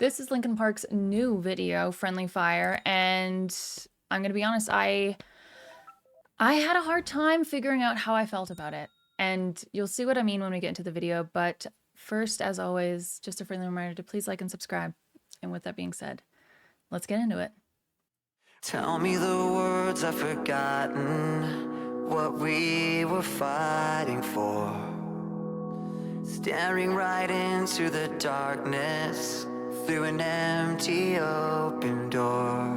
This is Linkin Park's new video, Friendly Fire, and I'm gonna be honest, I had a hard time figuring out how I felt about it. And you'll see what I mean when we get into the video, but first, as always, just a friendly reminder to please like and subscribe. And with that being said, let's get into it. Tell me the words I've forgotten, what we were fighting for. Staring right into the darkness, through an empty open door.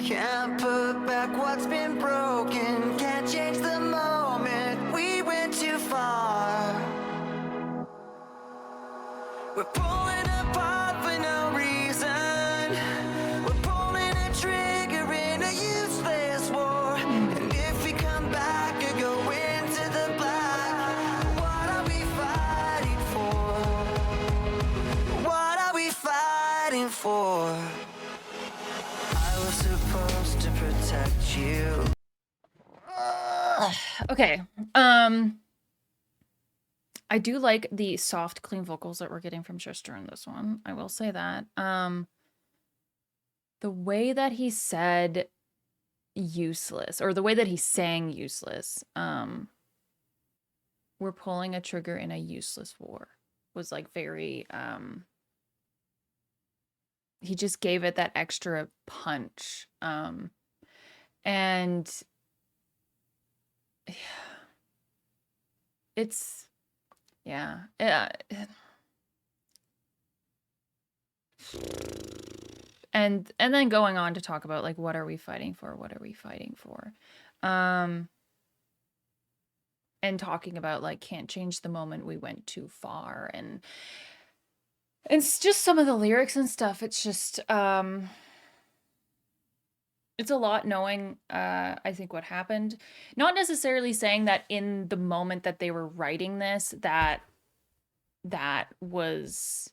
Can't put back what's been broken, can't change the moment, we went too far. We're pulling apart for no reason. We're pulling a trigger in a useless war. And if we come back or go into the black, what are we fighting for? What are we fighting for? I was supposed to protect you. Okay. I do like the soft, clean vocals that we're getting from Chester in this one. I will say that. The way that he said useless, or the way that he sang useless, we're pulling a trigger in a useless war, was like very, he just gave it that extra punch. And it's, yeah. And then going on to talk about, like, what are we fighting for? What are we fighting for? And talking about, like, can't change the moment, we went too far. And it's just some of the lyrics and stuff. It's just, it's a lot knowing, I think, what happened. Not necessarily saying that in the moment that they were writing this, that was,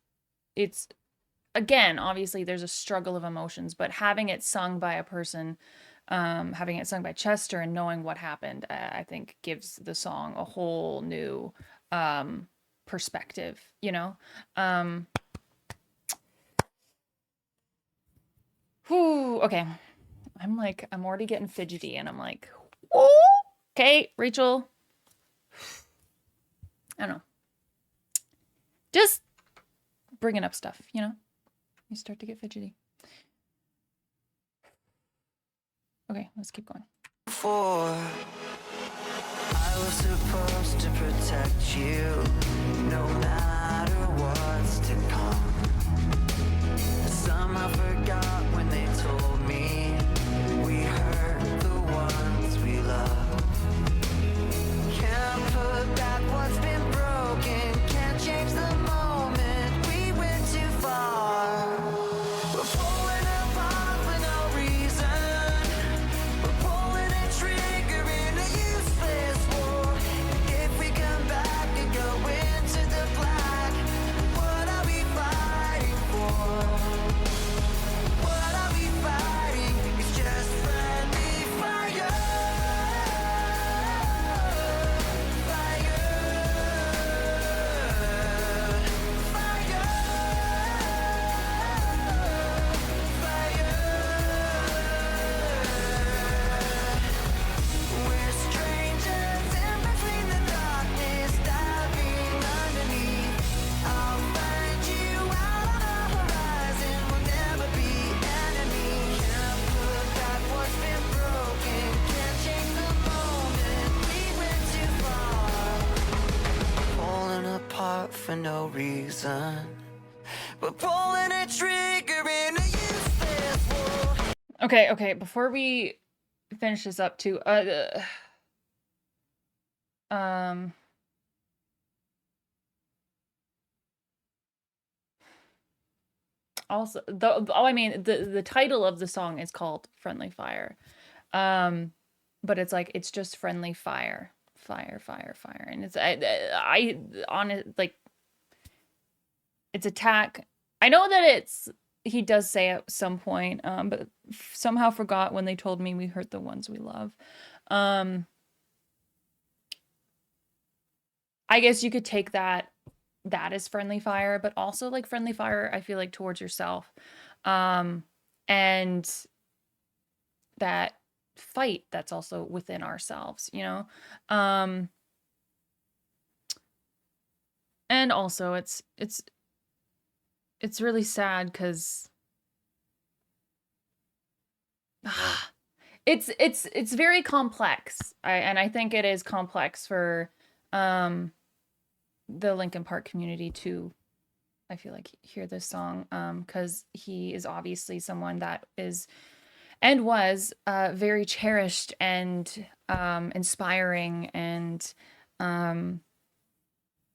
it's, again, obviously there's a struggle of emotions, but having it sung by a person, having it sung by Chester and knowing what happened, I think gives the song a whole new perspective, you know? Whew, okay. I'm already getting fidgety and I'm like, whoa, okay, Rachel. I don't know. Just bringing up stuff, you know? You start to get fidgety. Okay, let's keep going. I was supposed to protect you, no matter what's to come. I somehow forgot when they told me we hurt the ones we love. Can't put back what's been broken, can't change the moment, we went too far. We're pulling apart for no reason. We're pulling a trigger in a useless war. If we come back and go into the black, what are we fighting for? What are we fighting? It's just friendly fire. We're strangers in between the darkness, diving underneath. I'll find you out on the horizon, we'll never be enemies. Can't put back what's been broken, can't change the moment, we went too far. Pulling apart for no reason. We're pulling a trigger in a useless war. Okay, before we finish this up too, also, the title of the song is called Friendly Fire. But it's like, it's just friendly fire. Fire, fire, fire. And it's, I on it, like, it's attack. I know that it's, he does say at some point, but somehow forgot when they told me we hurt the ones we love. I guess you could take that that is friendly fire, but also like friendly fire, I feel like towards yourself. Um, and that fight that's also within ourselves, you know? Um, and also it's really sad because it's very complex. And I think it is complex for um the Linkin Park community to, I feel like, hear this song, because he is obviously someone that is and was very cherished and inspiring. And um,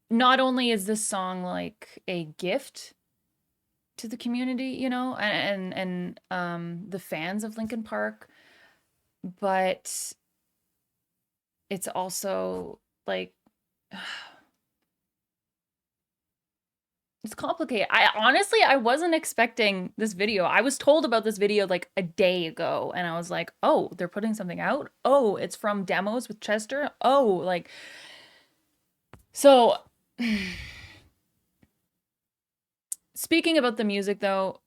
not only is this song like a gift to the community, you know, and the fans of Linkin Park, but it's also like it's complicated. I honestly, I wasn't expecting this video. I was told about this video like a day ago, and I was like, "Oh, they're putting something out? Oh, it's from demos with Chester? Oh, like so." Speaking about the music though,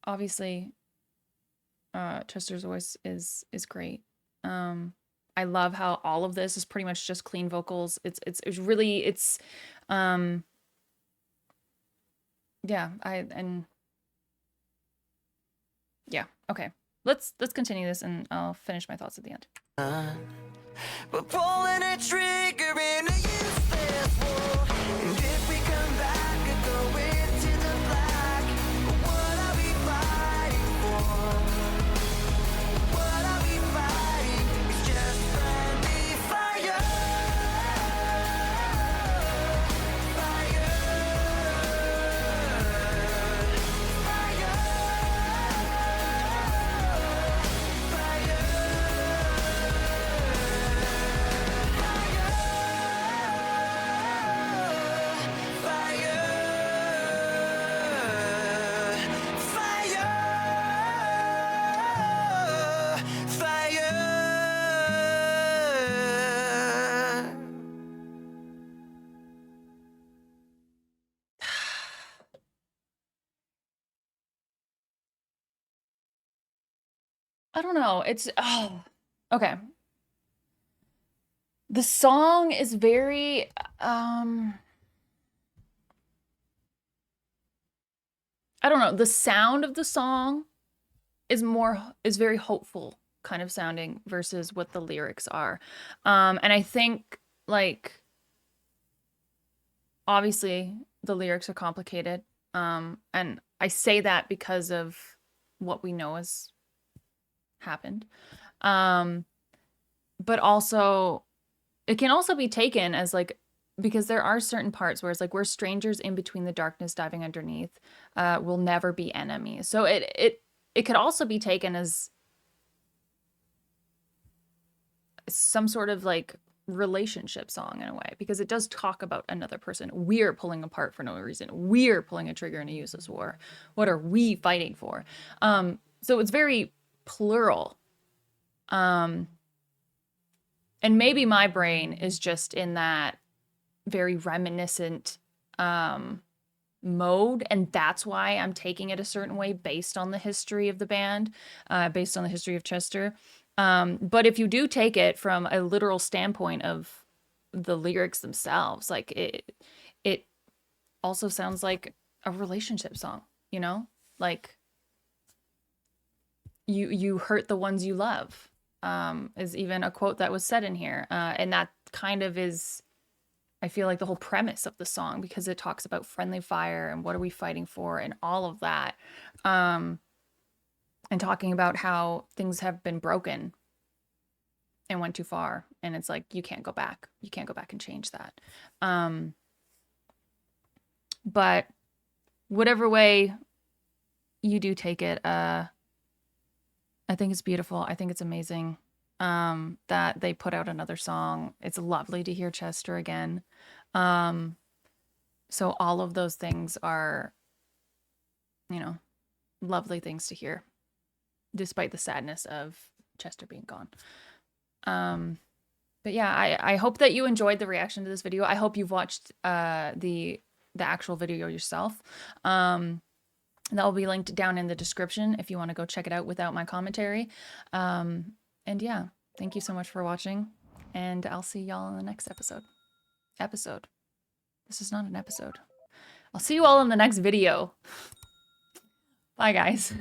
obviously, Chester's voice is great. Um, I love how all of this is pretty much just clean vocals. It's really um yeah, I and yeah, okay. Let's continue this and I'll finish my thoughts at the end. We're pulling a trigger in a useless war. And if we come back and go into the black, what are we fighting for? What are we fighting? It's just friendly fire. Fire. I don't know. It's oh, okay. The song is very I don't know. The sound of the song is very hopeful kind of sounding versus what the lyrics are. And I think like obviously the lyrics are complicated. And I say that because of what we know has happened. Um, but also it can also be taken as like because there are certain parts where it's like we're strangers in between the darkness diving underneath. We'll never be enemies. So it could also be taken as some sort of like relationship song in a way because it does talk about another person. We're pulling apart for no reason. We're pulling a trigger in a useless war. What are we fighting for? So it's very plural. Um, and maybe my brain is just in that very reminiscent mode, and that's why I'm taking it a certain way based on the history of the band, based on the history of Chester. But if you do take it from a literal standpoint of the lyrics themselves, like it also sounds like a relationship song, you know? Like you hurt the ones you love, is even a quote that was said in here. And that kind of is, I feel like, the whole premise of the song because it talks about friendly fire and what are we fighting for and all of that. Um, and talking about how things have been broken and went too far. And it's like, you can't go back. You can't go back and change that. But whatever way you do take it, I think it's beautiful. I think it's amazing that they put out another song. It's lovely to hear Chester again. Um, so all of those things are, you know, lovely things to hear, despite the sadness of Chester being gone. Um, But yeah, I hope that you enjoyed the reaction to this video. I hope you've watched the actual video yourself. That will be linked down in the description if you want to go check it out without my commentary. And yeah, thank you so much for watching, and I'll see y'all in the next episode. This is not an episode. I'll see you all in the next video. Bye, guys.